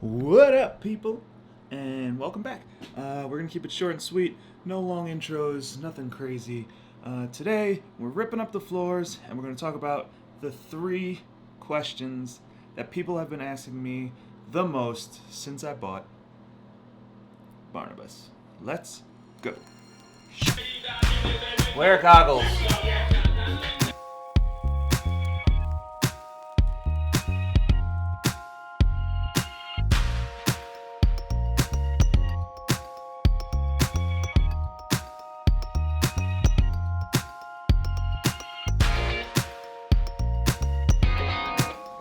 What up, people? And welcome back. We're gonna keep it short and sweet. No long intros, nothing crazy. Today, we're ripping up the floors and we're gonna talk about the 3 questions that people have been asking me the most since I bought Barnabus. Let's go. Wear goggles.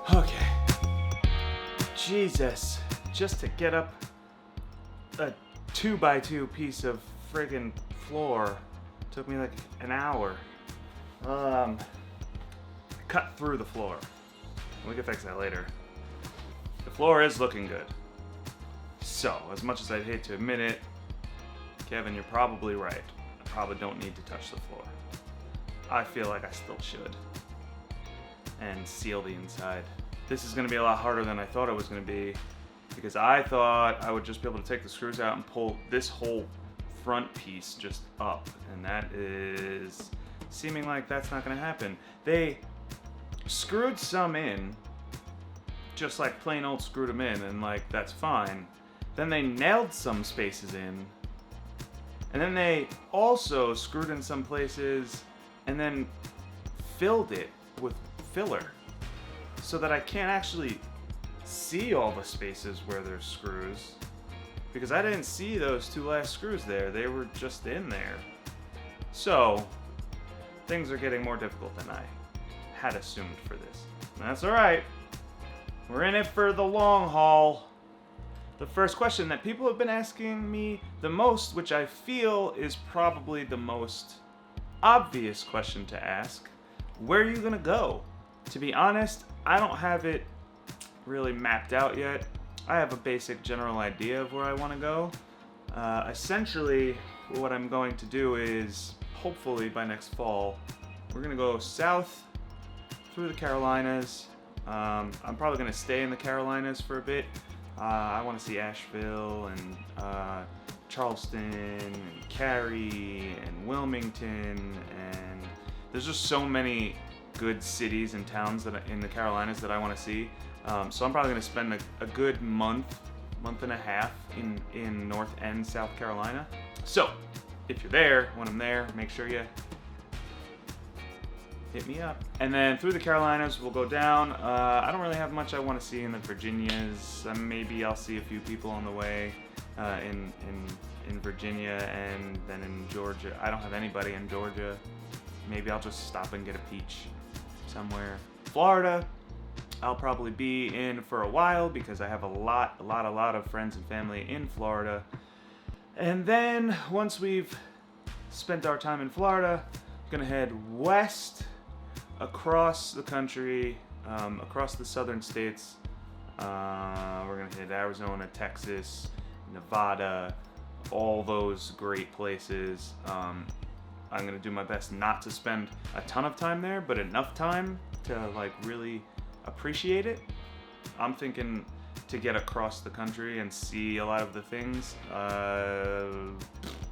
Okay. Jesus. Just to get up a 2x2 piece of friggin' floor took me like an hour. Cut through the floor. We can fix that later. The floor is looking good. So, as much as I'd hate to admit it, Kevin, you're probably right. I probably don't need to touch the floor. I feel like I still should. And seal the inside. This is going to be a lot harder than I thought it was going to be, because I thought I would just be able to take the screws out and pull this whole front piece just up, and that is seeming like that's not going to happen. They screwed some in, just like plain old screwed them in, and like that's fine. Then they nailed some spaces in, and then they also screwed in some places and then filled it with filler so that I can't actually see all the spaces where there's screws, because I didn't see those 2 last screws there. They were just in there. So things are getting more difficult than I had assumed for this. And that's alright. We're in it for the long haul. The first question that people have been asking me the most, which I feel is probably the most obvious question to ask: where are you gonna go? To be honest, I don't have it really mapped out yet. I have a basic general idea of where I want to go. Essentially, what I'm going to do is, hopefully by next fall, we're going to go south through the Carolinas. I'm probably going to stay in the Carolinas for a bit. I want to see Asheville and Charleston and Cary and Wilmington, and there's just so many good cities and towns in the Carolinas that I want to see. So I'm probably going to spend a good month and a half in North and South Carolina. So if you're there, when I'm there, make sure you hit me up. And then through the Carolinas, we'll go down. I don't really have much I want to see in the Virginias. Maybe I'll see a few people on the way in Virginia, and then in Georgia. I don't have anybody in Georgia. Maybe I'll just stop and get a peach somewhere. Florida, I'll probably be in for a while because I have a lot of friends and family in Florida. And then once we've spent our time in Florida, I'm gonna head west across the country, across the southern states. We're gonna hit Arizona, Texas, Nevada, all those great places. I'm gonna do my best not to spend a ton of time there, but enough time to like really appreciate it. I'm thinking to get across the country and see a lot of the things.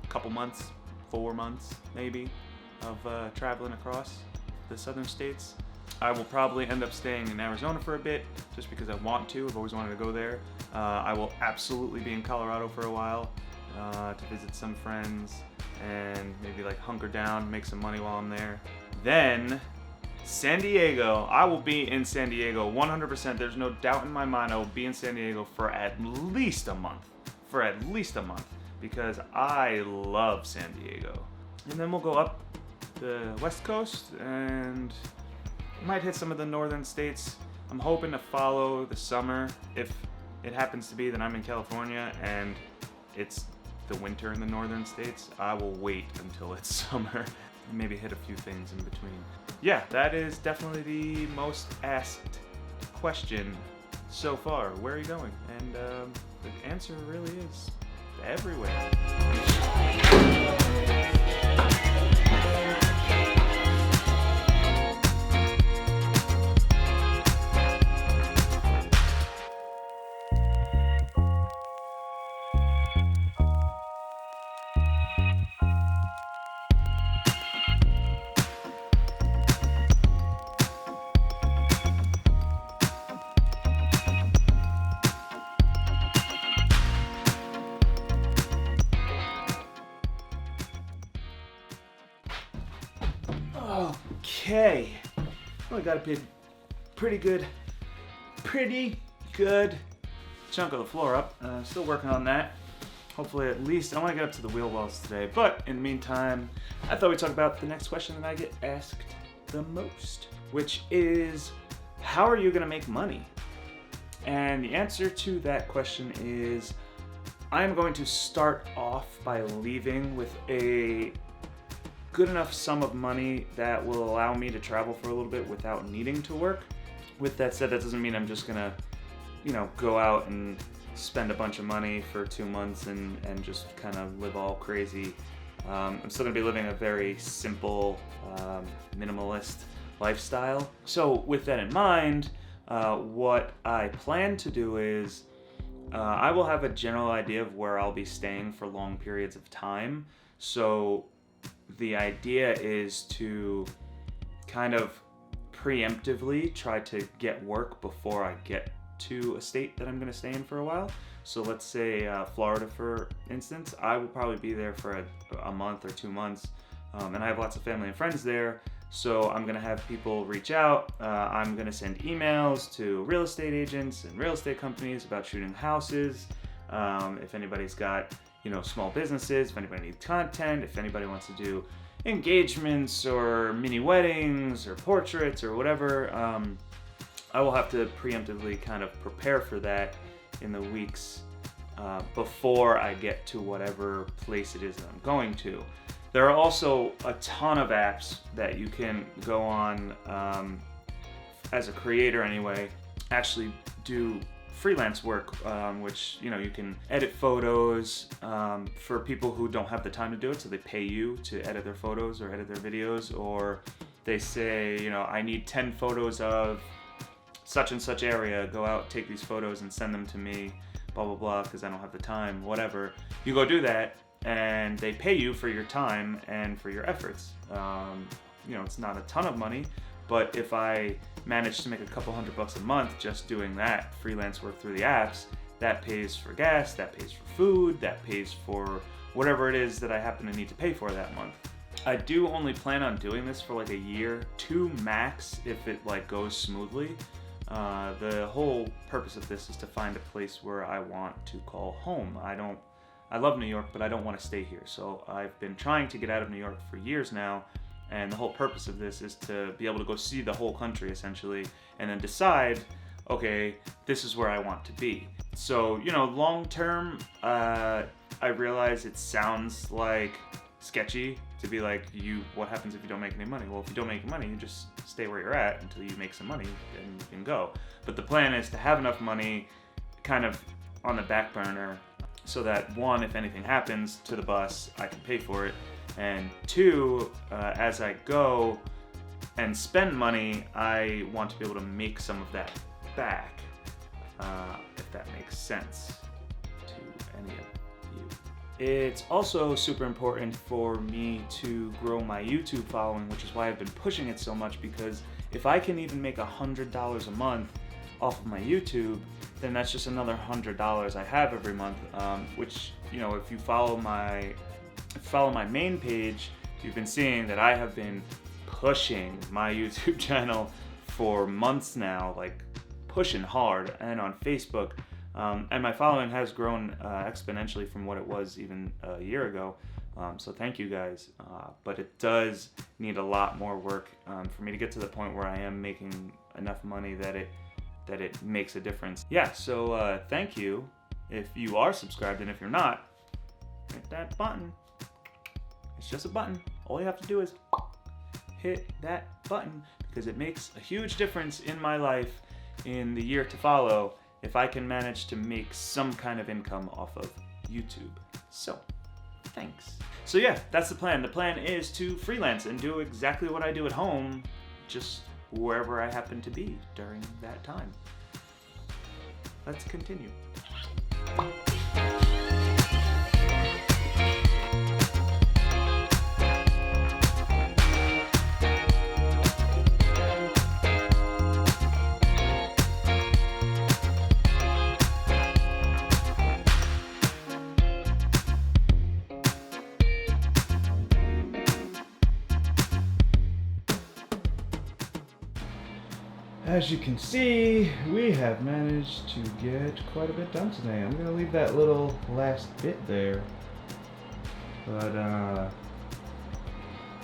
Couple months, 4 months maybe, of traveling across the southern states. I will probably end up staying in Arizona for a bit, just because I want to. I've always wanted to go there. I will absolutely be in Colorado for a while to visit some friends and maybe like hunker down, make some money while I'm there. Then San Diego. I will be in San Diego 100%. There's no doubt in my mind I will be in San Diego for at least a month. Because I love San Diego. And then we'll go up the west coast and might hit some of the northern states. I'm hoping to follow the summer. If it happens to be that I'm in California and it's the winter in the northern states, I will wait until it's summer and maybe hit a few things in between. Yeah, that is definitely the most asked question so far. Where are you going? And the answer really is everywhere. Okay. Well, I got a pretty good chunk of the floor up. Still working on that. Hopefully at least, I want to get up to the wheel wells today. But in the meantime, I thought we'd talk about the next question that I get asked the most, which is, how are you going to make money? And the answer to that question is, I'm going to start off by leaving with a good enough sum of money that will allow me to travel for a little bit without needing to work. With that said, that doesn't mean I'm just gonna, go out and spend a bunch of money for 2 months and just kind of live all crazy. I'm still gonna be living a very simple, minimalist lifestyle. So with that in mind, what I plan to do is I will have a general idea of where I'll be staying for long periods of time. So the idea is to kind of preemptively try to get work before I get to a state that I'm going to stay in for a while. So let's say Florida, for instance, I will probably be there for a month or 2 months, and I have lots of family and friends there. So I'm going to have people reach out. I'm going to send emails to real estate agents and real estate companies about shooting houses. If anybody's got small businesses, if anybody needs content, if anybody wants to do engagements or mini weddings or portraits or whatever, I will have to preemptively kind of prepare for that in the weeks before I get to whatever place it is that I'm going to. There are also a ton of apps that you can go on as a creator anyway, actually do freelance work, which you can edit photos for people who don't have the time to do it, so they pay you to edit their photos or edit their videos, or they say, I need 10 photos of such and such area, go out, take these photos and send them to me, blah blah blah, because I don't have the time, whatever. You go do that and they pay you for your time and for your efforts. It's not a ton of money, but if I manage to make a couple $100 a month just doing that freelance work through the apps, that pays for gas, that pays for food, that pays for whatever it is that I happen to need to pay for that month. I do only plan on doing this for like a year, 2 max if it goes smoothly. The whole purpose of this is to find a place where I want to call home. I love New York, but I don't want to stay here. So I've been trying to get out of New York for years now. And the whole purpose of this is to be able to go see the whole country, essentially, and then decide, okay, this is where I want to be. So, long term, I realize it sounds like sketchy to be like, what happens if you don't make any money? Well, if you don't make money, you just stay where you're at until you make some money and you can go. But the plan is to have enough money kind of on the back burner so that, 1, if anything happens to the bus, I can pay for it. And 2, as I go and spend money, I want to be able to make some of that back, if that makes sense to any of you. It's also super important for me to grow my YouTube following, which is why I've been pushing it so much, because if I can even make $100 a month off of my YouTube, then that's just another $100 I have every month, which, if you follow my main page, you've been seeing that I have been pushing my YouTube channel for months now, pushing hard, and on Facebook, and my following has grown exponentially from what it was even a year ago, so thank you guys, but it does need a lot more work for me to get to the point where I am making enough money that it makes a difference. Yeah, so thank you if you are subscribed, and if you're not, hit that button. It's just a button. All you have to do is hit that button, because it makes a huge difference in my life in the year to follow if I can manage to make some kind of income off of YouTube. So, thanks. So yeah, that's the plan. The plan is to freelance and do exactly what I do at home, just wherever I happen to be during that time. Let's continue. as you can see, we have managed to get quite a bit done today. I'm gonna leave that little last bit there, but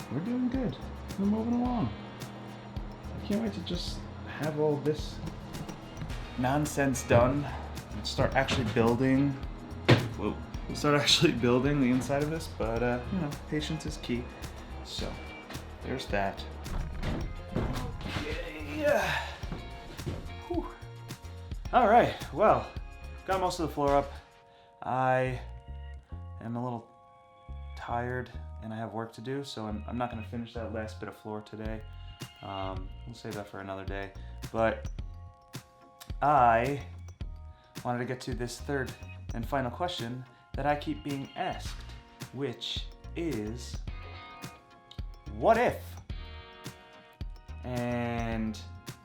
we're doing good. We're moving along. I can't wait to just have all this nonsense done and start actually building. Whoa. Start actually building the inside of this, but you know, patience is key. So there's that. Okay. Whew. All right. Well, got most of the floor up. I am a little tired and I have work to do, so I'm not going to finish that last bit of floor today. We'll save that for another day. But I wanted to get to this third and final question that I keep being asked, which is, what if? And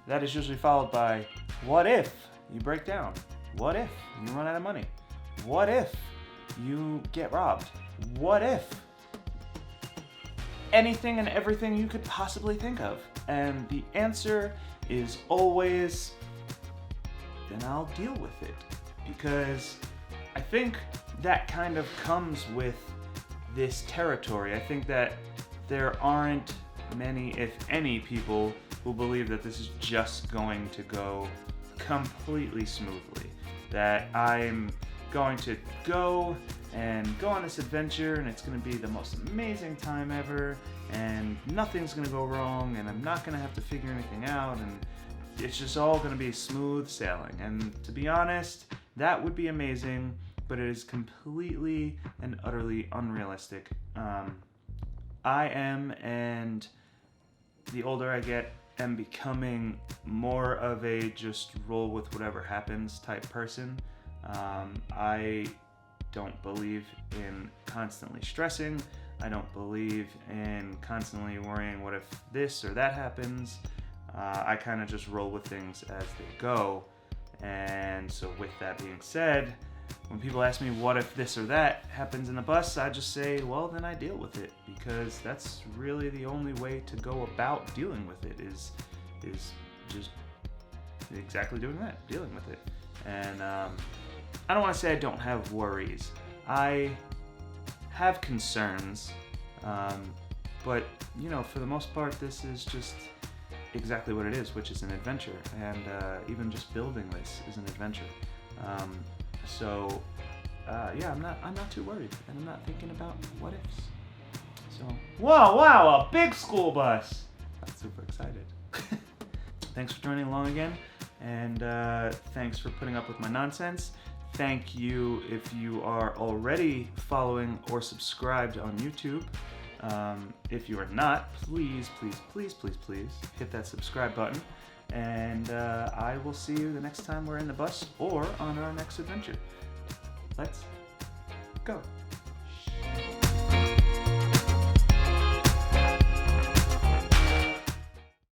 that is usually followed by, what if you break down? What if you run out of money? What if you get robbed? What if? Anything and everything you could possibly think of. And the answer is always, then I'll deal with it. Because I think that kind of comes with this territory. I think that there aren't many, if any, people who believe that this is just going to go completely smoothly. That I'm going to go on this adventure and it's going to be the most amazing time ever and nothing's going to go wrong and I'm not going to have to figure anything out and it's just all going to be smooth sailing. And to be honest, that would be amazing, but it is completely and utterly unrealistic. I am, and the older I get, am becoming more of a just roll with whatever happens type person. I don't believe in constantly stressing. I don't believe in constantly worrying what if this or that happens. I kind of just roll with things as they go. And so with that being said, when people ask me what if this or that happens in the bus, I just say, well, then I deal with it, because that's really the only way to go about dealing with it is just exactly doing that, dealing with it. And I don't want to say I don't have worries. I have concerns, but you know, for the most part, this is just exactly what it is, which is an adventure, and even just building this is an adventure. So yeah, I'm not too worried, and I'm not thinking about what ifs. So wow, a big school bus! I'm super excited. Thanks for joining along again, and thanks for putting up with my nonsense. Thank you if you are already following or subscribed on YouTube. If you are not, please hit that subscribe button, and I will see you the next time we're in the bus or on our next adventure. Let's go.